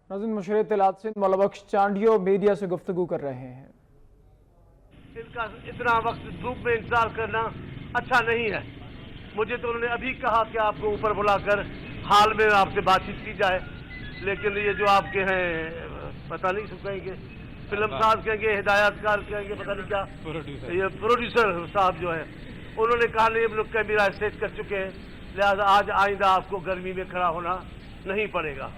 नाज़रीन, मुशर्रे इत्तलात सिंध मौला बख्श चांडियो मीडिया से गुफ्तगू कर रहे हैं। इनका इतना वक्त धूप में इंतजार करना अच्छा नहीं है। मुझे तो उन्होंने अभी कहा कि आपको ऊपर बुलाकर हाल में आपसे बातचीत की जाए, लेकिन ये जो आपके हैं पता नहीं सब कहेंगे, फिल्म साहब कहेंगे, हिदायतकार कहेंगे, पता नहीं क्या, ये प्रोड्यूसर साहब जो है, उन्होंने कहा नहीं हम लोग कैमरा सेट कर चुके हैं, लिहाजा आज आइंदा आपको गर्मी में खड़ा होना नहीं पड़ेगा।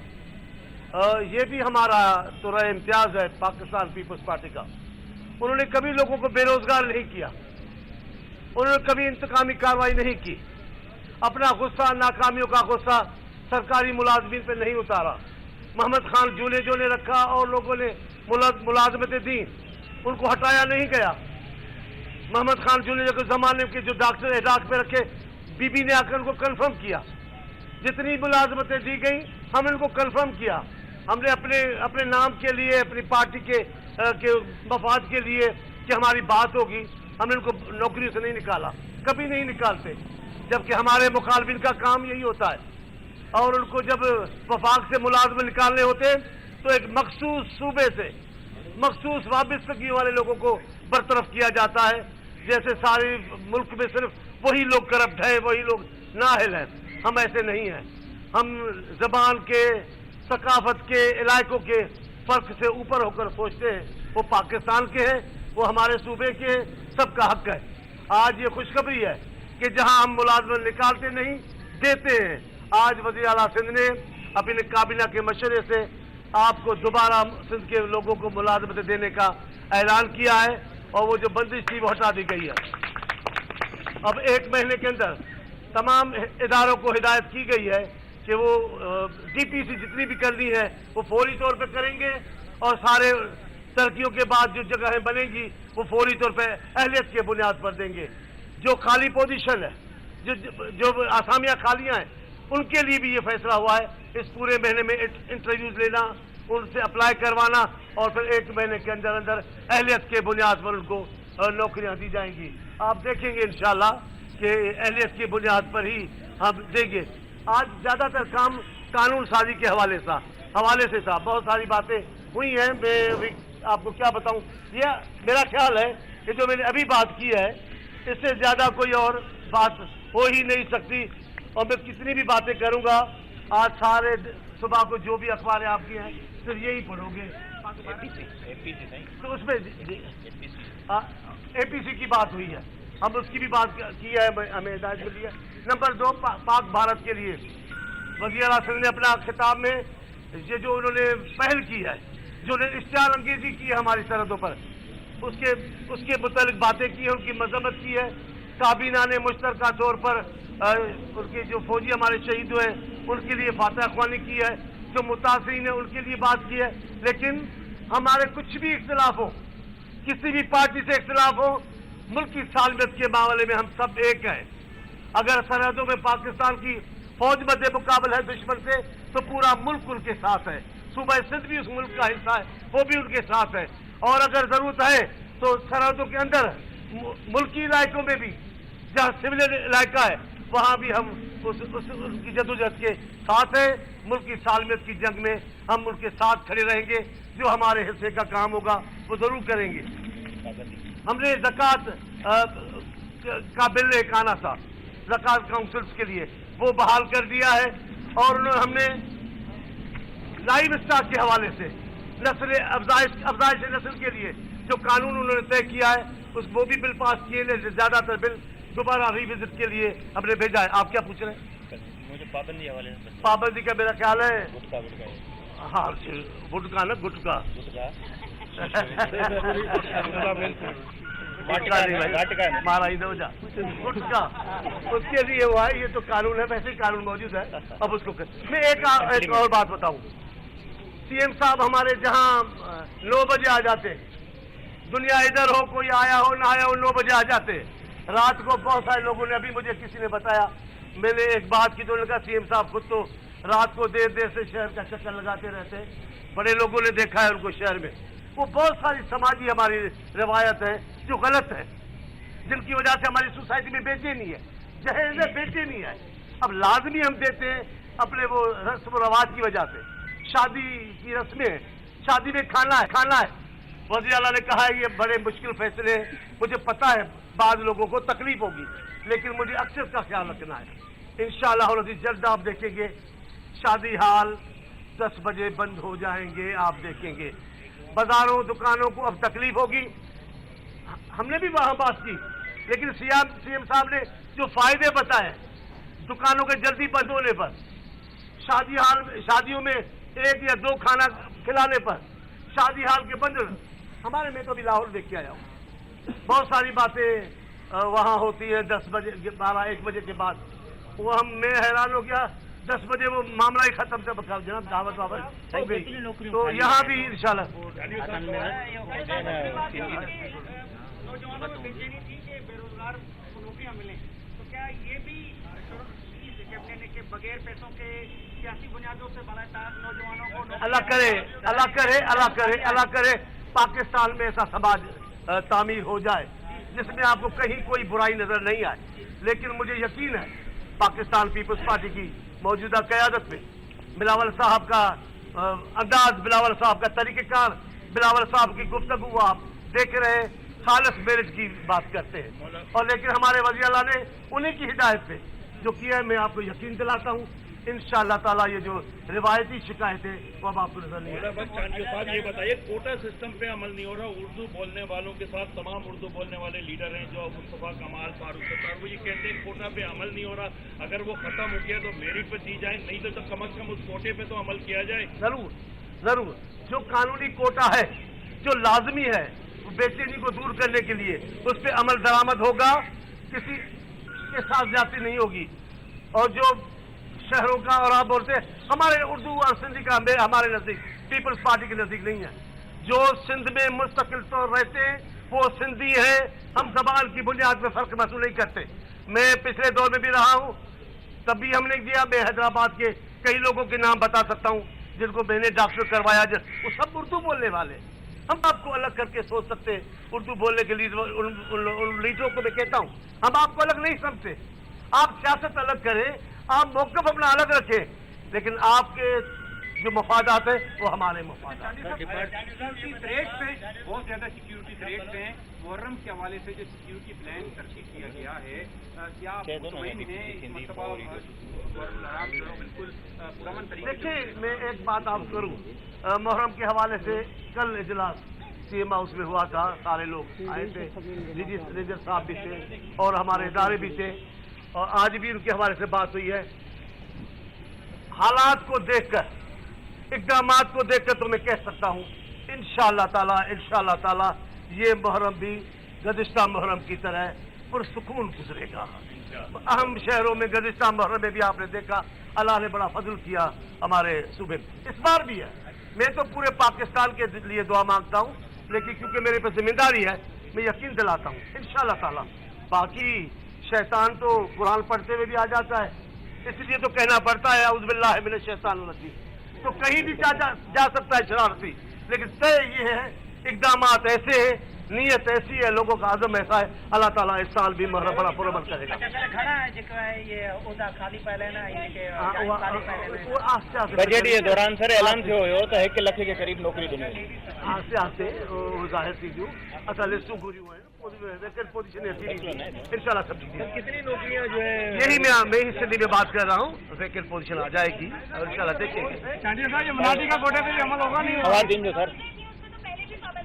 ये भी हमारा तुरा इम्तियाज है पाकिस्तान पीपल्स पार्टी का। उन्होंने कभी लोगों को बेरोजगार नहीं किया, उन्होंने कभी इंतकामी कार्रवाई नहीं की, अपना गुस्सा, नाकामियों का गुस्सा सरकारी मुलाजमीन पे नहीं उतारा। मोहम्मद खान जूने जो ने रखा और लोगों ने मुलाजमतें दी, उनको हटाया नहीं गया। मोहम्मद खान जूने के जमाने के जो डॉक्टर इराक पे रखे, बीबी ने आकर उनको कन्फर्म किया। जितनी मुलाजमतें दी गई हमने उनको कन्फर्म किया। हमने अपने नाम के लिए, अपनी पार्टी के मफाद के लिए कि हमारी बात होगी, हमने उनको नौकरी से नहीं निकाला, कभी नहीं निकालते, जबकि हमारे मुखालफिन का काम यही होता है। और उनको जब वफाक से मुलाजम निकालने होते तो एक मखसूस सूबे से मखसूस वाबस्तगी वाले लोगों को बरतरफ किया जाता है, जैसे सारे मुल्क में सिर्फ वही लोग करप्ट है, वही लोग नाअहल हैं। हम ऐसे नहीं हैं। हम जबान के, सकाफत के, इलाकों के फर्क से ऊपर होकर सोचते हैं। वो पाकिस्तान के हैं, वो हमारे सूबे के हैं, सबका हक है। आज ये खुशखबरी है कि जहां हम मुलाजमत निकालते नहीं, देते हैं। आज वज़ीर आला सिंध ने अपने काबीना के मशवरे से आपको दोबारा सिंध के लोगों को मुलाजमत देने का ऐलान किया है, और वो जो बंदिश थी वो हटा दी गई है। अब 1 महीने के अंदर तमाम इदारों को हिदायत की गई है कि वो डीपीसी जितनी भी करनी है वो फौरी तौर पर करेंगे, और सारे तरक्कियों के बाद जो जगहें बनेंगी वो फौरी तौर पर अहलियत के बुनियाद पर देंगे। जो खाली पोजीशन है, जो आसामियां खालियां हैं, उनके लिए भी ये फैसला हुआ है। इस पूरे महीने में इंटरव्यूज लेना, उनसे अप्लाई करवाना, और फिर 1 महीने के अंदर अंदर अहलियत के बुनियाद पर उनको नौकरियां दी जाएंगी। आप देखेंगे इंशाल्लाह कि अहलियत की बुनियाद पर ही हम देंगे। आज ज्यादातर काम कानून साजी के हवाले से था, बहुत सारी बातें हुई हैं। मैं आपको क्या बताऊं, ये मेरा ख्याल है कि जो मैंने अभी बात की है, इससे ज्यादा कोई और बात हो ही नहीं सकती। और मैं कितनी भी बातें करूंगा, आज सारे सुबह को जो भी अखबारें आपकी हैं सिर्फ यही पढ़ोगे। तो उसमें एपीसी की बात हुई है, हम उसकी भी बात की है, हमें हिदायत मिली है। नंबर 2, पाक भारत के लिए वज़ीर आला सिंध ने अपना खिताब में ये जो उन्होंने पहल की है, जो उन्होंने इश्तिहार अंगेजी की है हमारी सरहदों पर, उसके मुतालिक बातें की है, उनकी मजम्मत की है। काबीना ने मुश्तरका तौर पर उनके जो फौजी हमारे शहीद हुए उनके लिए फातह ख्वानी की है, जो मुतासरीन है उनके लिए बात की है। लेकिन हमारे कुछ भी इख्तिलाफ हो, किसी भी पार्टी से इख्तिलाफ हो, मुल्क की सालमियत के मामले में हम सब एक हैं। अगर सरहदों में पाकिस्तान की फौज मद्दे मुकाबल है दुश्मन से, तो पूरा मुल्क उनके साथ है। सूबा सिंध भी उस मुल्क का हिस्सा है, वो भी उनके साथ है। और अगर जरूरत है तो सरहदों के अंदर मुल्की इलाकों में भी, जहाँ सिविलियन इलाका है, वहां भी हम उनकी जदोजहद के साथ हैं। मुल्क की सालमियत की जंग में हम उनके साथ खड़े रहेंगे। जो हमारे हिस्से का काम होगा वो जरूर करेंगे। हमने ज़कात का बिल एक आना था, ज़कात काउंसिल्स के लिए, वो बहाल कर दिया है। और हमने लाइव स्टॉक के हवाले से नस्ल अफजाइश नस्ल के लिए जो कानून उन्होंने तय किया है, वो भी बिल पास किए। ज्यादातर बिल दोबारा रिविजिट के लिए हमने भेजा है। आप क्या पूछ रहे हैं? मुझे पाबंदी हवाले से। पाबंदी का मेरा ख्याल है गुटखा हाँ, गुटखा ना, गुटखा मारा ही दो जा गुटखा, उसके लिए हुआ है। ये तो कानून है, वैसे ही कानून मौजूद है। अब उसको मैं एक और बात बताऊं, सीएम साहब हमारे जहां 9 बजे आ जाते, दुनिया इधर हो, कोई आया हो ना आया हो, 9 बजे आ जाते। रात को बहुत सारे लोगों ने, अभी मुझे किसी ने बताया, मैंने एक बात की तो उन्होंने कहा सीएम साहब खुद तो रात को देर देर से शहर का चक्कर लगाते रहते हैं। बड़े लोगों ने देखा है उनको शहर में। वो बहुत सारी समाजी हमारी रवायत है जो गलत है, जिनकी वजह से हमारी सोसाइटी में बेचैनी है, जहेज बेचैनी है। अब लाजमी हम देते हैं अपने वो रस्म रवाज की वजह से। शादी की रस्में हैं, शादी में खाना है। वज़ीर आला ने कहा है ये बड़े मुश्किल फैसले हैं, मुझे पता है बाद लोगों को तकलीफ होगी, लेकिन मुझे अक्सर का ख्याल रखना है। इंशाअल्लाह जल्द आप देखेंगे शादी हाल 10 बजे बंद हो जाएंगे, आप देखेंगे। बाजारों दुकानों को अब तकलीफ होगी। हमने भी वहां बात की, लेकिन सीएम साहब ने जो फायदे बताए दुकानों के जल्दी बंद होने पर, शादियों में 1 या 2 खाना खिलाने पर, शादी हाल के बंद। हमारे मैं तो अभी लाहौर देख के आया हूँ, बहुत सारी बातें वहाँ होती है 10 बजे 12-1 बजे के बाद। वो मैं हैरान हो गया, 10 बजे वो मामला ही खत्म था, बता जनाब दावत वापस हो गई। तो यहाँ भी इंशाल्लाह नौजवानों को बेचैनी थी कि बेरोजगार को नौकरियां मिलें, तो क्या ये भी कैबिनेट ने के बगैर पैसों के सियासी बुनियादों से बनाया नौजवानों को अल्लाह करे पाकिस्तान में ऐसा समाज तामीर हो जाए जिसमें आपको कहीं कोई बुराई नजर नहीं आए। लेकिन मुझे यकीन है पाकिस्तान पीपल्स पार्टी की मौजूदा क़यादत में बिलावल साहब का अंदाज, बिलावल साहब का तरीक़ेकार, बिलावल साहब की गुफ्तगू आप देख रहे हैं, खालिस मेरिट की बात करते हैं। और लेकिन हमारे वज़ीर आला ने उन्हीं की हिदायत पे जो किया है, मैं आपको यकीन दिलाता हूँ इंशाअल्लाह ताला ये जो रिवायती शिकायतें वो अब आपको नजर नहीं आएगी। बस चांदियो साहब ये बताइए, कोटा सिस्टम पे अमल नहीं हो रहा। उर्दू बोलने वालों के साथ तमाम उर्दू बोलने वाले लीडर हैं जो मुस्तफा कमाल, फारूक सत्तार, वो ये कहते हैं कोटा पे अमल नहीं हो रहा, अगर वो खत्म हो गया तो मेरिट पे दी जाए, नहीं तो कम अज कम उस कोटे पे तो अमल किया जाए। जरूर जो कानूनी कोटा है जो लाजमी है बेचैनी को दूर करने के लिए उस पर अमल दरामद होगा, किसी के साथ जाती नहीं होगी। और जो शहरों का, और आप बोलते हैं हमारे उर्दू और सिंधी का हमारे नजदीक पीपल्स पार्टी के नजदीक नहीं है। जो सिंध में मुस्तकिल तौर रहते हैं वो सिंधी है, हम जबान की बुनियाद पर फर्क महसूस नहीं करते। मैं पिछले दौर में भी रहा हूँ, तब भी हमने किया। मैं हैदराबाद के कई लोगों के नाम बता सकता हूँ जिनको मैंने डॉक्टर करवाया, वो सब उर्दू बोलने वाले। हम आपको अलग करके सोच सकते हैं, उर्दू बोलने के लिए उन लीडरों को मैं कहता हूँ हम आपको अलग नहीं समझते। आप सियासत अलग करें, आप मौक़िफ़ अपना अलग रखें, लेकिन आपके जो मफादात हैं वो हमारे मफादात हैं। बहुत ज्यादा सिक्योरिटी थ्रेट्स हैं। मुहर्रम के हवाले से जो सिक्योरिटी प्लान तरतीब किया गया है, क्या आप मुतमईन हैं इस मरतबा बिल्कुल पुरअमन तरीके? देखिए मैं एक बात आप करूँ, मुहर्रम के हवाले से कल इजलास सीएम हाउस में हुआ था, सारे लोग आए थे, रिजर साहब भी थे और हमारे इदारे भी थे, और आज भी उनके हवाले से बात हुई है। हालात को देखकर, इक़दामात को देखकर तो मैं कह सकता हूँ इंशाअल्लाह ताला ये मुहर्रम भी गुज़िश्ता मुहर्रम की तरह पुरसुकून गुजरेगा। अहम शहरों में गुज़िश्ता मुहर्रम में भी आपने देखा अल्लाह ने बड़ा फजल किया हमारे सूबे में, इस बार भी है। मैं तो पूरे पाकिस्तान के लिए दुआ मांगता हूँ, लेकिन क्योंकि मेरे पे जिम्मेदारी है मैं यकीन दिलाता हूँ इंशाअल्लाह ताला। बाकी शैतान तो कुरान पढ़ते हुए भी आ जाता है, इसलिए तो कहना पड़ता है औज़ु बिल्लाहि मिनश शैतानिर रजीम। तो कहीं भी जा सकता है शरारती, लेकिन तय ये है इक़दामात ऐसे हैं, नीयत ऐसी है, लोगों का आज़म ऐसा है, अल्लाह ताला इस साल भी बड़ा पुरअमन करेगा। बजट ये दौरान सर ऐलान थियो हुयो त 1 लाख के करीब नौकरी ॾिनी। आस्ते ज़ाहिर थी जूं असां लिस्टूं घुरियूं आहिनि, वैकेंट पोजीशन इंशाल्लाह सब कितनी नौकरियां जो है यही मैं ही सिंधी में बात कर रहा हूँ, वैकेंट पोजीशन आ जाएगी और इंशाल्लाह देखेंगे। चांदिया साहब, ये मुनादी का कोटे पे अमल होगा नहीं? सवाल दिन जो सर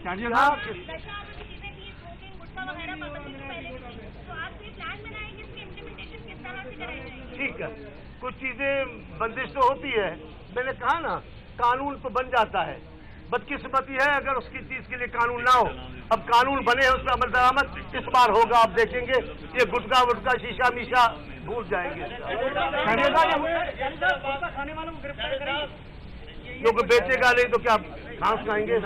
चांदिया साहब, ठीक है, कुछ चीजें बंदिश तो होती है, मैंने कहा ना कानून तो बन जाता है, बदकिस्मती है अगर उसकी चीज के लिए कानून ना हो। अब कानून बने हैं, उस पर अमल दरामद इस बार होगा, आप देखेंगे ये गुटका वुटका शीशा मीशा भूल जाएंगे। जो कोई बेचेगा नहीं तो क्या घास खाएंगे?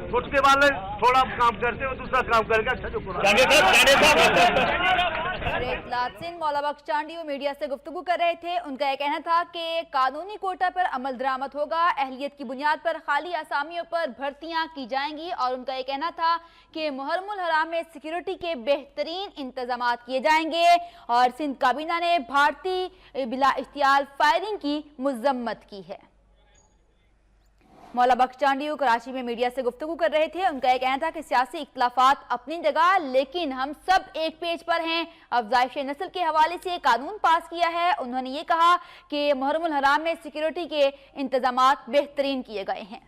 गुटके वाले थोड़ा काम करते हो, दूसरा काम करेगा। अच्छा जो सिंह मौला बख्श चांडियो मीडिया से गुफ्तगू कर रहे थे। उनका यह कहना था कि कानूनी कोटा पर अमल दरामद होगा, अहलियत की बुनियाद पर खाली आसामियों पर भर्तियां की जाएंगी और उनका यह कहना था कि मुहर्रमुल हराम में सिक्योरिटी के बेहतरीन इंतजाम किए जाएंगे और सिंध काबीना ने भारतीय बिला इख्तियार फायरिंग की मजम्मत की है। मौला बख्श चांडियो कराची में मीडिया से गुफ्तगू कर रहे थे। उनका यह कहना था कि सियासी इख्तलाफात अपनी जगह, लेकिन हम सब एक पेज पर हैं। अफजाइश नस्ल के हवाले से कानून पास किया है। उन्होंने ये कहा कि मुहर्रमुल हराम में सिक्योरिटी के इंतजामात बेहतरीन किए गए हैं।